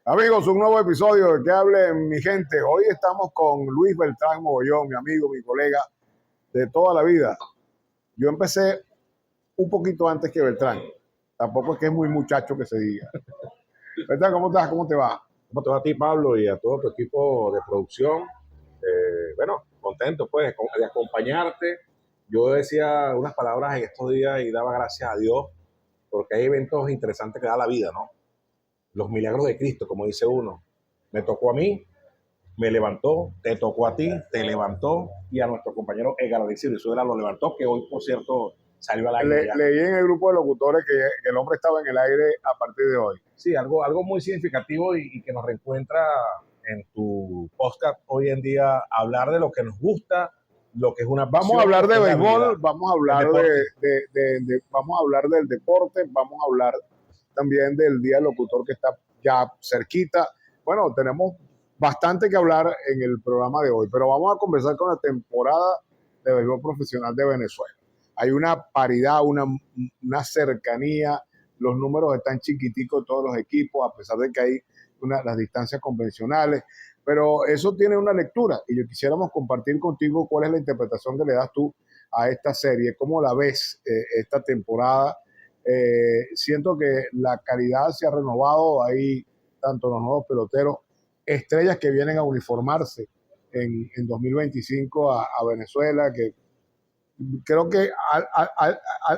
Amigos, un nuevo episodio de Que hable mi gente. Hoy estamos con Luis Beltrán Mogollón, mi amigo, mi colega de toda la vida. Yo empecé un poquito antes que Beltrán. Tampoco es que es muy muchacho que se diga. Beltrán, ¿cómo estás? ¿Cómo te va? ¿Cómo te va a ti, Pablo, y a todo tu equipo de producción? Bueno, contento pues de acompañarte. Yo decía unas palabras en estos días y daba gracias a Dios porque hay eventos interesantes que da la vida, ¿no? Los milagros de Cristo, como dice uno. Me tocó a mí, me levantó, te tocó a ti, te levantó, y a nuestro compañero Edgar Alexis Brizuela lo levantó, que hoy, por cierto, salió al aire ya. Leí en el grupo de locutores que el hombre estaba en el aire a partir de hoy. Sí, algo muy significativo y que nos reencuentra en tu podcast hoy en día, hablar de lo que nos gusta, lo que es una pasión. Vamos a hablar de béisbol, vida, vamos a hablar vamos a hablar del deporte, vamos a hablar también del Día del Locutor que está ya cerquita. Bueno, tenemos bastante que hablar en el programa de hoy, pero vamos a conversar con la temporada de béisbol profesional de Venezuela. Hay una paridad, una cercanía, los números están chiquiticos todos los equipos, a pesar de que hay las distancias convencionales, pero eso tiene una lectura y yo quisiéramos compartir contigo cuál es la interpretación que le das tú a esta serie, cómo la ves esta temporada. Siento que la calidad se ha renovado, hay tanto los nuevos peloteros, estrellas que vienen a uniformarse en 2025 a Venezuela, que creo que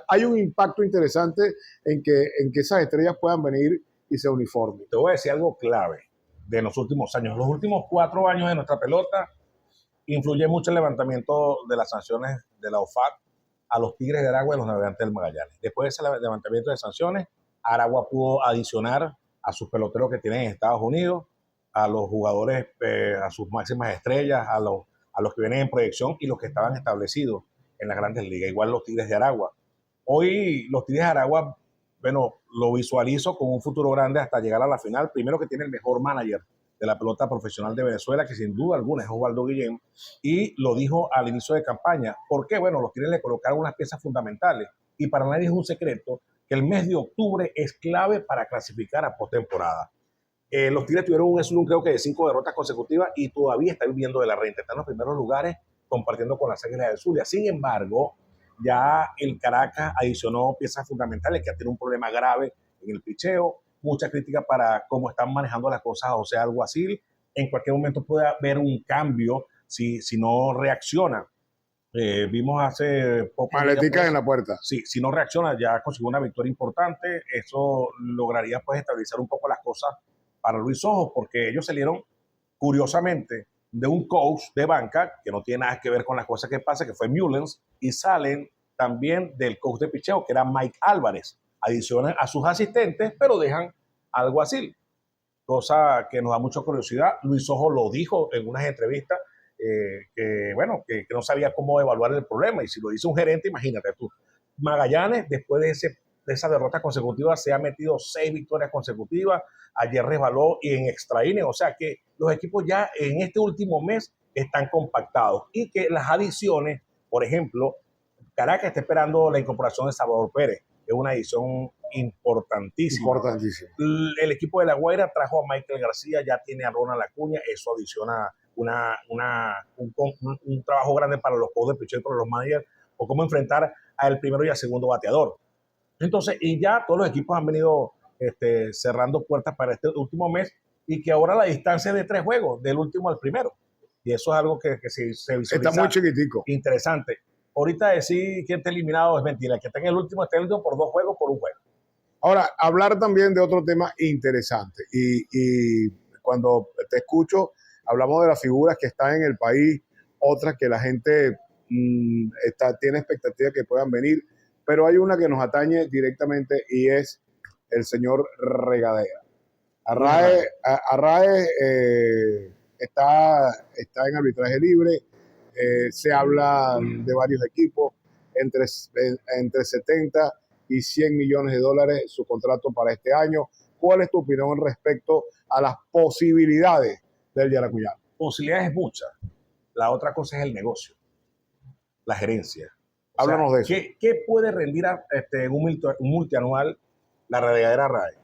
hay un impacto interesante en que esas estrellas puedan venir y se uniformen. Te voy a decir algo clave de los últimos años. Los últimos 4 años de nuestra pelota influye mucho el levantamiento de las sanciones de la OFAC a los Tigres de Aragua y los Navegantes del Magallanes. Después de ese levantamiento de sanciones, Aragua pudo adicionar a sus peloteros que tienen en Estados Unidos, a los jugadores, a sus máximas estrellas, a los que vienen en proyección y los que estaban establecidos en las grandes ligas, igual los Tigres de Aragua. Hoy los Tigres de Aragua, bueno, lo visualizo con un futuro grande hasta llegar a la final. Primero, que tiene el mejor manager de la pelota profesional de Venezuela, que sin duda alguna es Osvaldo Guillén, y lo dijo al inicio de campaña. ¿Por qué? Bueno, los Tigres le colocaron unas piezas fundamentales, y para nadie es un secreto que el mes de octubre es clave para clasificar a postemporada. Los Tigres tuvieron un slump, creo que de 5 derrotas consecutivas, y todavía están viviendo de la renta, están en los primeros lugares compartiendo con las Águilas del Zulia. Sin embargo, ya el Caracas adicionó piezas fundamentales, que tiene un problema grave en el picheo, mucha crítica para cómo están manejando las cosas José Alguacil. En cualquier momento puede haber un cambio si no reacciona. Vimos hace poco... Maletica en la puerta. Sí, si no reacciona, ya consiguió una victoria importante. Eso lograría pues estabilizar un poco las cosas para Luis Ojos, porque ellos salieron, curiosamente, de un coach de banca que no tiene nada que ver con las cosas que pasa, que fue Mullens, y salen también del coach de picheo, que era Mike Álvarez. Adicionan a sus asistentes, pero dejan algo así, cosa que nos da mucha curiosidad. Luis Ojo lo dijo en unas entrevistas, que no sabía cómo evaluar el problema, y si lo dice un gerente, imagínate tú. Magallanes, después de esa derrota consecutiva, se ha metido 6 victorias consecutivas. Ayer resbaló y en extra inning, o sea que los equipos ya en este último mes están compactados, y que las adiciones, por ejemplo, Caracas está esperando la incorporación de Salvador Pérez, que es una adición importantísima. El equipo de La Guaira trajo a Michael García, ya tiene a Ronald Acuña, eso adiciona un trabajo grande para los coaches de picheo y para los managers, o cómo enfrentar al primero y al segundo bateador. Entonces, y ya todos los equipos han venido cerrando puertas para este último mes, y que ahora la distancia es de 3 juegos, del último al primero. Y eso es algo que se visualiza. Está muy chiquitico. Interesante. Ahorita decir que está eliminado es mentira. Que está en el último por 2 juegos, por 1 juego. Ahora, hablar también de otro tema interesante. Y cuando te escucho, hablamos de las figuras que están en el país, otras que la gente tiene expectativa que puedan venir, pero hay una que nos atañe directamente y es el señor Regadera. Arraez está en arbitraje libre. Se habla de varios equipos, entre 70 y 100 millones de dólares su contrato para este año. ¿Cuál es tu opinión respecto a las posibilidades del Yaracuyano? Posibilidades muchas. La otra cosa es el negocio, la gerencia. Háblanos de eso. ¿Qué puede rendir un multianual la Regadera Arraez?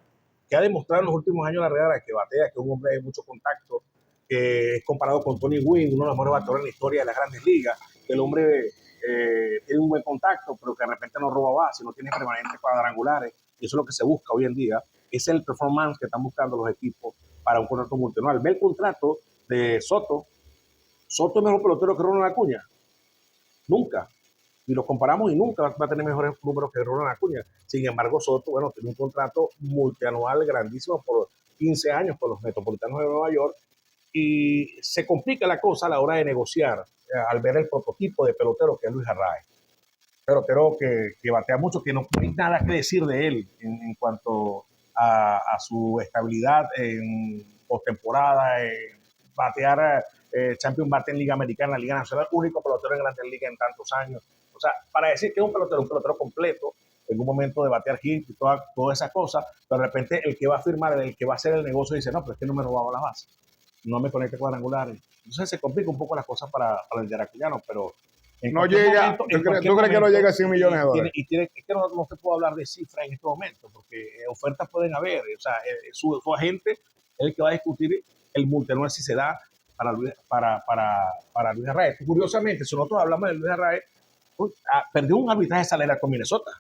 que ha demostrado en los últimos años la realidad que batea, que es un hombre de mucho contacto, que es comparado con Tony Gwynn, uno de los mejores bateadores en la historia de las grandes ligas, que el hombre tiene un buen contacto, pero que de repente no roba base, no tiene permanentes cuadrangulares, y eso es lo que se busca hoy en día. Ese es el performance que están buscando los equipos para un contrato multianual. Ve el contrato de Soto. Soto es mejor pelotero que Ronald Acuña. Nunca. Y lo comparamos y nunca va a tener mejores números que Ronald Acuña. Sin embargo, Soto, bueno, tiene un contrato multianual grandísimo por 15 años con los Metropolitanos de Nueva York, y se complica la cosa a la hora de negociar al ver el prototipo de pelotero que es Luis Arraez. Pelotero que batea mucho, que no hay nada que decir de él en cuanto a su estabilidad en postemporada, batear Champion bate en Liga Americana, Liga Nacional, único pelotero en Grandes Ligas en tantos años. O sea, para decir que es un pelotero completo, en un momento de batear hit y todas esas cosas, pero de repente el que va a firmar, el que va a hacer el negocio dice, no, pero es que no me robaba la base, no me conecte cuadrangulares. Entonces se complica un poco las cosas para el yaracuyano, pero no llega, ¿tú crees que no llega a 100 millones de dólares? Es que no se puede hablar de cifras en este momento, porque ofertas pueden haber. O sea, su agente es el que va a discutir el multianual si se da para Luis Arraez. Curiosamente, si nosotros hablamos de Luis Arraez, perdió un arbitraje salarial con Minnesota.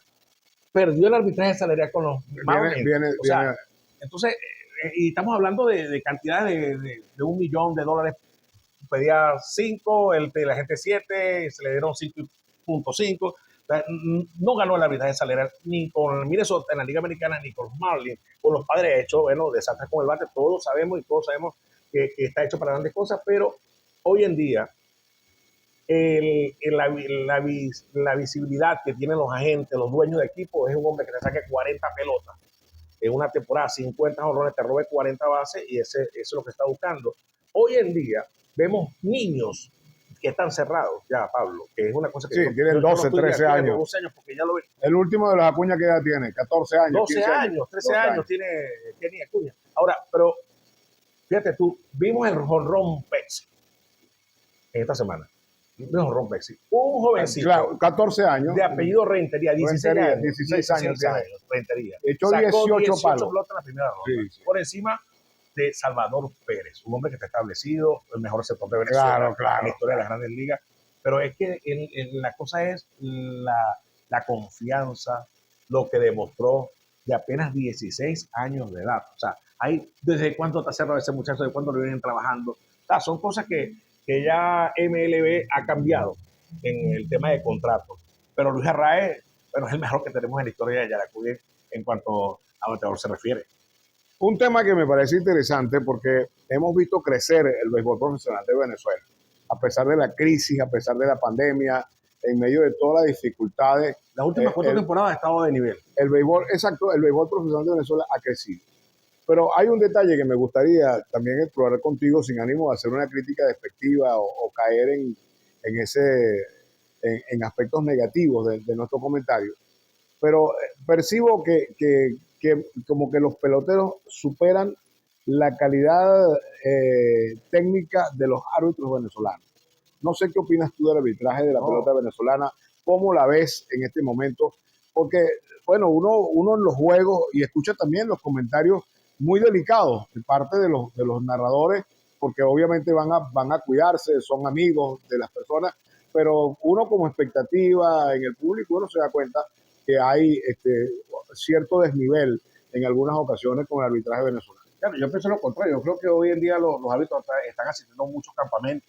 Perdió el arbitraje salarial con los Marlins. O sea, entonces, y estamos hablando de cantidades de $1 millón. Pedía 5, la gente 7, se le dieron 5.5. No ganó el arbitraje salarial ni con Minnesota en la Liga Americana, ni con los Marlins, con los Padres. Ha hecho, bueno, desastres con el bate, todos sabemos que está hecho para grandes cosas, pero hoy en día la visibilidad que tienen los agentes, los dueños de equipo, es un hombre que te saque 40 pelotas en una temporada, 50 jonrones, te robe 40 bases, y eso es lo que está buscando. Hoy en día vemos niños que están cerrados ya, Pablo, que es una cosa que... Sí, tienen 12, 13 años. 12 años, porque ya lo ven. El último de los Acuña, ¿qué edad tiene? 14 años. 12 años, 13 años tiene Acuña. Ahora, pero fíjate tú, vimos el jonrón Pepsi en esta semana. Vimos jonrón Pepsi. Un jovencito. Claro, 14 años. De apellido Rentería, 16 años. 16 años. Rentería. Echó 18 palos. En la primera ronda. Sí. Por encima de Salvador Pérez, un hombre que está establecido, el mejor sector de Venezuela, en la historia de las grandes ligas. Pero es que la cosa es la confianza, lo que demostró de apenas 16 años de edad. O sea, ¿desde cuándo está cerrado ese muchacho? ¿De cuándo lo vienen trabajando? O sea, son cosas que ya MLB ha cambiado en el tema de contratos. Pero Luis Arraez, bueno, es el mejor que tenemos en la historia de Yaracuy en cuanto a bateador se refiere. Un tema que me parece interesante porque hemos visto crecer el béisbol profesional de Venezuela, a pesar de la crisis, a pesar de la pandemia, en medio de todas las dificultades. Las últimas 4 temporadas ha estado de nivel. El béisbol profesional de Venezuela ha crecido. Pero hay un detalle que me gustaría también explorar contigo, sin ánimo de hacer una crítica despectiva o caer en aspectos negativos de nuestro comentario. Pero percibo que como que los peloteros superan la calidad técnica de los árbitros venezolanos. No sé qué opinas tú del arbitraje de la pelota venezolana, cómo la ves en este momento, porque, bueno, uno en los juegos, y escucha también los comentarios muy delicados de parte de los narradores, porque obviamente van a cuidarse, son amigos de las personas, pero uno como expectativa en el público, uno se da cuenta que hay cierto desnivel en algunas ocasiones con el arbitraje venezolano. Claro, yo pienso lo contrario. Yo creo que hoy en día los árbitros están asistiendo a muchos campamentos,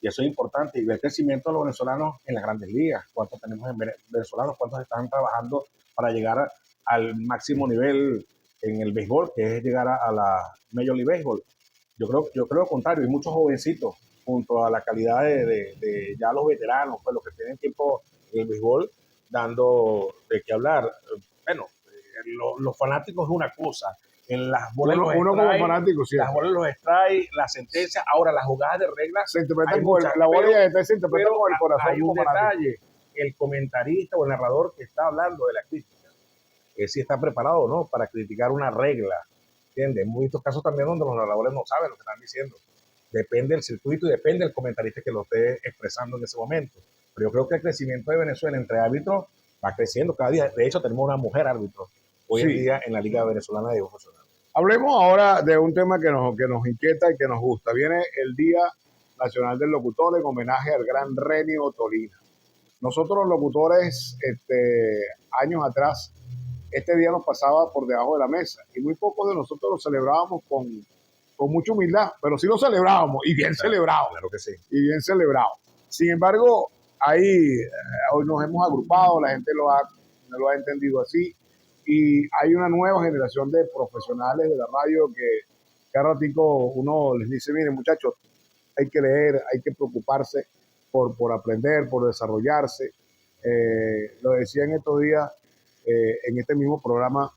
y eso es importante, y ver el crecimiento de los venezolanos en las grandes ligas. ¿Cuántos tenemos en venezolanos? ¿Cuántos están trabajando para llegar al máximo nivel en el béisbol, que es llegar a la Major League Baseball? Yo creo lo contrario, hay muchos jovencitos junto a la calidad de ya los veteranos, pues los que tienen tiempo en el béisbol, dando de qué hablar. Bueno, los fanáticos es una cosa, en las bolas uno como fanático, sí. Las bolas los extrae, la sentencia, ahora las jugadas de reglas se interpretan con la bola se interpreta con el corazón. Hay un detalle, el comentarista o el narrador que está hablando de la crítica, si está preparado o no para criticar una regla, ¿entiendes? Hemos visto casos también donde los narradores no saben lo que están diciendo. Depende del circuito y depende del comentarista que lo esté expresando en ese momento. Pero yo creo que el crecimiento de Venezuela entre árbitros va creciendo cada día. De hecho, tenemos una mujer árbitro hoy en día en la Liga Venezolana de Béisbol Profesional. Hablemos ahora de un tema que nos inquieta y que nos gusta. Viene el Día Nacional del Locutor en homenaje al gran Renio Tolina. Nosotros los locutores, años atrás, este día nos pasaba por debajo de la mesa y muy pocos de nosotros lo celebrábamos con mucha humildad, pero sí lo celebrábamos y bien celebrado. Claro que sí. Y bien celebrado. Sin embargo, ahí hoy nos hemos agrupado, la gente lo ha entendido así y hay una nueva generación de profesionales de la radio que cada ratico uno les dice, miren muchachos, hay que leer, hay que preocuparse por aprender, por desarrollarse. Lo decía en estos días, en este mismo programa,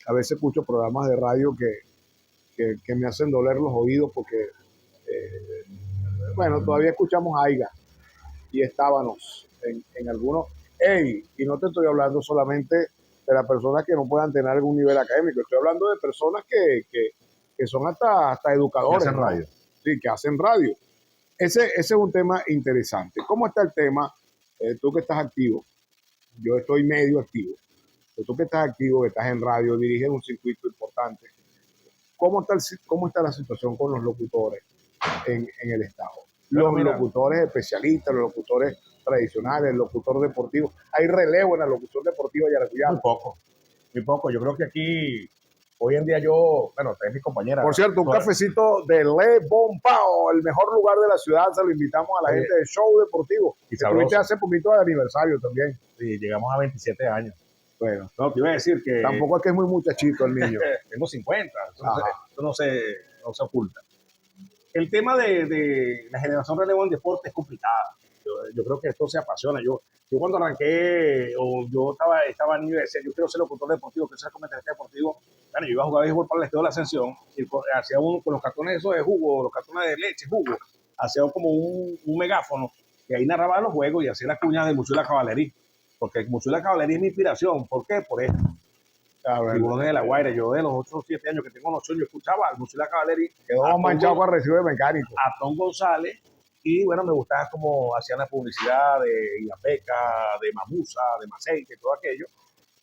a veces escucho programas de radio que me hacen doler los oídos porque, bueno, todavía escuchamos Aiga y estábamos en algunos. Hey, y no te estoy hablando solamente de las personas que no puedan tener algún nivel académico, estoy hablando de personas que son hasta educadores. Que hacen radio. Sí, que hacen radio. Ese es un tema interesante. ¿Cómo está el tema? Tú que estás activo, yo estoy medio activo, pero tú que estás activo, que estás en radio, diriges un circuito importante, ¿cómo está la situación con los locutores en el Estado? Los locutores especialistas, los locutores tradicionales, el locutor deportivo. ¿Hay relevo en la locución deportiva yaracuyana? Muy poco. Yo creo que aquí, hoy en día bueno, es mi compañera. Por cierto, un cafecito de Le Bon Pao, el mejor lugar de la ciudad, se lo invitamos a la gente de Show Deportivo. Y estuviste hace poquito de aniversario también. Sí, llegamos a 27 años. Bueno, no, te iba a decir que... Tampoco es que es muy muchachito el niño. Tengo 50, eso no se oculta. El tema de la generación relevo en deporte es complicada. Yo creo que esto se apasiona. Yo cuando arranqué, o yo estaba niño y decía, yo quiero ser locutor deportivo, quiero ser comentarista deportivo. Bueno, yo iba a jugar béisbol para el Estado de la Ascensión, y hacía uno con los cartones esos de jugo, los cartones de leche, jugo, hacía como un megáfono, y ahí narraba los juegos y hacía las cuñas de Museo de la Caballería. Porque el Museo de la Caballería es mi inspiración. ¿Por qué? Por esto. Tiburones de la Guaira. Yo de los 8 o 7 años que tengo noción, yo escuchaba al Museo de la Caballería. Quedó manchado con recibo de mecánico. A Tom González. Y bueno, me gustaba cómo hacían la publicidad de Iapeca, de Mamusa, de Maceite, todo aquello.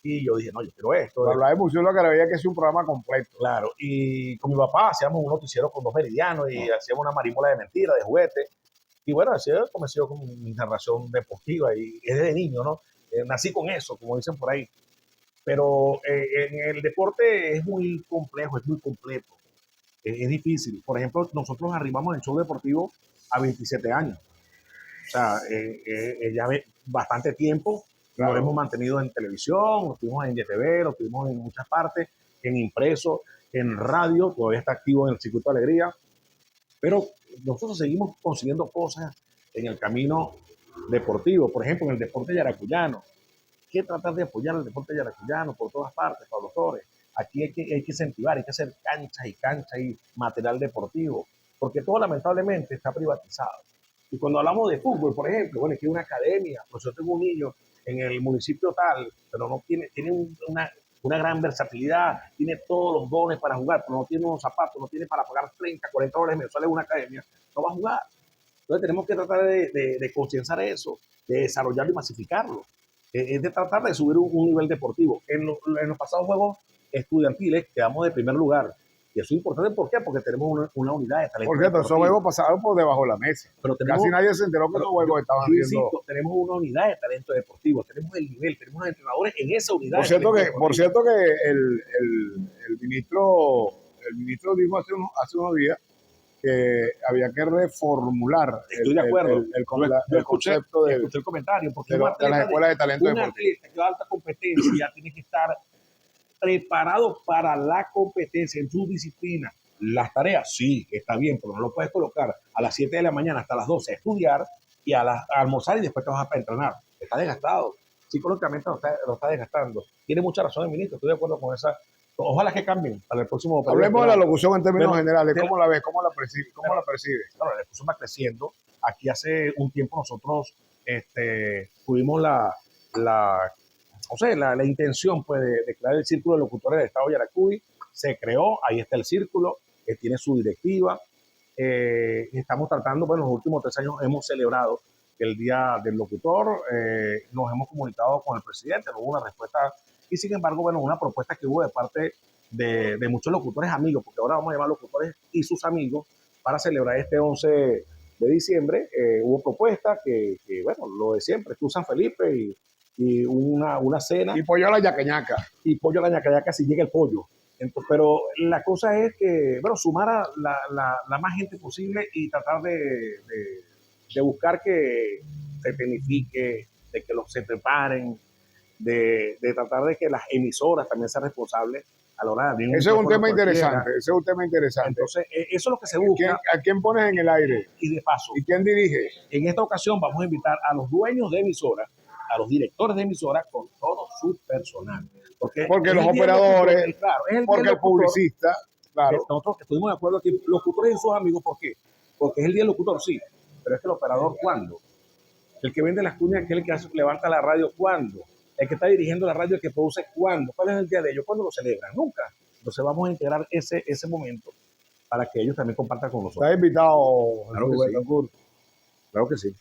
Y yo dije, no, yo quiero esto. Hablaba de Museo de la Caballería, que es un programa completo. Claro. Y con mi papá hacíamos un noticiero con 2 meridianos y hacíamos una marímola de mentira, de juguete. Y bueno, así comencé con mi narración deportiva y es de niño, ¿no? Nací con eso, como dicen por ahí. Pero en el deporte es muy complejo, es muy completo, es difícil. Por ejemplo, nosotros arrimamos el show deportivo a 27 años. O sea, ya bastante tiempo. Claro. Lo hemos mantenido en televisión, lo tuvimos en YTV, lo tuvimos en muchas partes, en impreso, en radio, todavía está activo en el Circuito de Alegría. Pero nosotros seguimos consiguiendo cosas en el camino deportivo. Por ejemplo, en el deporte yaracuyano. Que tratar de apoyar el deporte yaracuyano por todas partes, Pablo Torres. Aquí hay que incentivar, hay que hacer canchas y material deportivo, porque todo lamentablemente está privatizado. Y cuando hablamos de fútbol, por ejemplo, bueno, aquí hay una academia, pues yo tengo un niño en el municipio tal, pero no tiene una gran versatilidad, tiene todos los dones para jugar, pero no tiene unos zapatos, no tiene para pagar 30, 40 dólares mensuales en una academia, no va a jugar. Entonces tenemos que tratar de concienciar eso, de desarrollarlo y masificarlo. Es de tratar de subir un nivel deportivo. En los pasados juegos estudiantiles quedamos de primer lugar. Y eso es importante, ¿por qué? Porque tenemos una unidad de talento. Por cierto, esos juegos pasaron por debajo de la mesa. Pero casi nadie se enteró que esos juegos estaban haciendo. Tenemos una unidad de talento deportivo, tenemos el nivel, tenemos entrenadores en esa unidad. Por cierto que el ministro dijo hace unos días que había que reformular el concepto escuché el comentario, porque de las escuelas de talento deportivo. Un atleta que va a alta competencia tiene que estar preparado para la competencia en su disciplina. Las tareas, sí, está bien, pero no lo puedes colocar a las 7 de la mañana hasta las 12 a estudiar y a almorzar y después te vas a entrenar. Está desgastado. Psicológicamente lo está desgastando. Tiene mucha razón el ministro, estoy de acuerdo con esa. Ojalá que cambien para el próximo. Hablemos de la locución en términos generales. ¿Cómo la ves? ¿Cómo la percibes? Bueno, la locución va creciendo. Aquí hace un tiempo nosotros tuvimos la intención pues, de crear el Círculo de Locutores del Estado de Yaracuy. Se creó, ahí está el círculo, que tiene su directiva. Estamos tratando, bueno, los últimos 3 años hemos celebrado el Día del Locutor. Nos hemos comunicado con el presidente, no hubo una respuesta. Y sin embargo, bueno, una propuesta que hubo de parte de muchos locutores amigos, porque ahora vamos a llamar locutores y sus amigos, para celebrar este 11 de diciembre. Hubo propuestas bueno, lo de siempre, tú San Felipe y una cena. Y pollo a la yaqueñaca. Y pollo a la yaca si llega el pollo. Entonces, pero la cosa es que, bueno, sumar a la más gente posible y tratar de buscar que se planifique, de que se preparen, de tratar de que las emisoras también sean responsables a la hora de abrir. Ese es un tema interesante, ese es un tema interesante. Entonces, eso es lo que se busca. ¿A quién pones en el aire? Y de paso, ¿Y quién dirige? en esta ocasión vamos a invitar a los dueños de emisoras, a los directores de emisoras con todo su personal. Porque los operadores, claro, porque el publicista, claro. Nosotros estuvimos de acuerdo aquí, locutores y sus amigos, ¿por qué? Porque es el día del locutor, sí, pero es que el operador, ¿cuándo? El que vende las cuñas, que es el que levanta la radio, ¿cuándo? El que está dirigiendo la radio, el que produce, ¿cuándo? ¿Cuál es el día de ellos? ¿Cuándo lo celebran? Nunca. Entonces vamos a integrar ese momento para que ellos también compartan con nosotros. Está invitado, claro que sí. Claro que sí.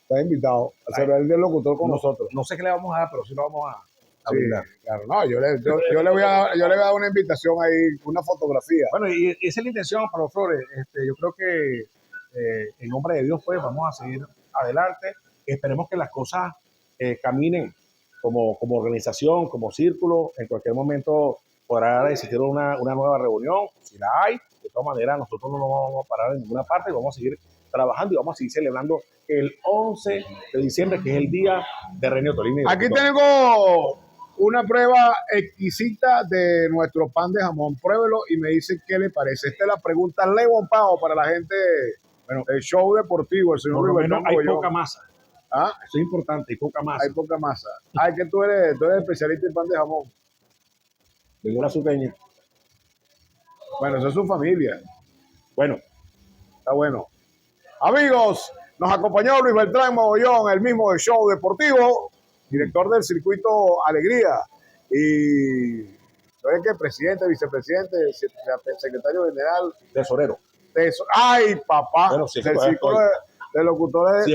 Está invitado a celebrar el día del locutor con nosotros. No sé qué le vamos a dar, pero sí lo vamos a brindar. Claro, no, yo le voy a dar una invitación ahí, una fotografía. Bueno, y esa es la intención, Pablo Flores. Yo creo que en nombre de Dios, pues vamos a seguir adelante. Esperemos que las cosas caminen como organización, como círculo. En cualquier momento podrá existir una nueva reunión. Si la hay, de todas maneras, nosotros no nos vamos a parar en ninguna parte, vamos a seguir trabajando y vamos a seguir celebrando el 11 de diciembre, que es el día de René Ottolini. Aquí tengo una prueba exquisita de nuestro pan de jamón. Pruébelo y me dice qué le parece. Esta es la pregunta Lewon Pao para la gente del show deportivo. El señor Rivero. Hay poca masa. ¿Ah? Eso es importante, hay poca masa. Hay poca masa. Ay, que tú eres especialista en pan de jamón. Vengo la supeña. Bueno, eso es su familia. Bueno, está bueno. Amigos, nos acompañó Luis Beltrán Mogollón, el mismo del show deportivo, director del circuito Alegría. Y ¿sabes qué? Presidente, vicepresidente, secretario general. Tesorero. ¡Ay, papá! Bueno, sí, del circuito de locutores de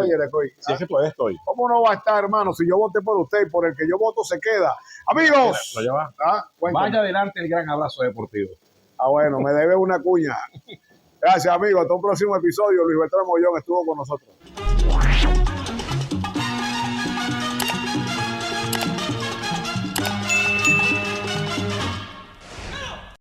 Yaracuy. Si es que todavía estoy. ¿Cómo no va a estar, hermano? Si yo voté por usted y por el que yo voto se queda. Amigos. No, ya va. Vaya adelante el gran abrazo deportivo. Bueno, me debe una cuña. Gracias, amigos. Hasta un próximo episodio. Luis Beltrán Mogollón estuvo con nosotros.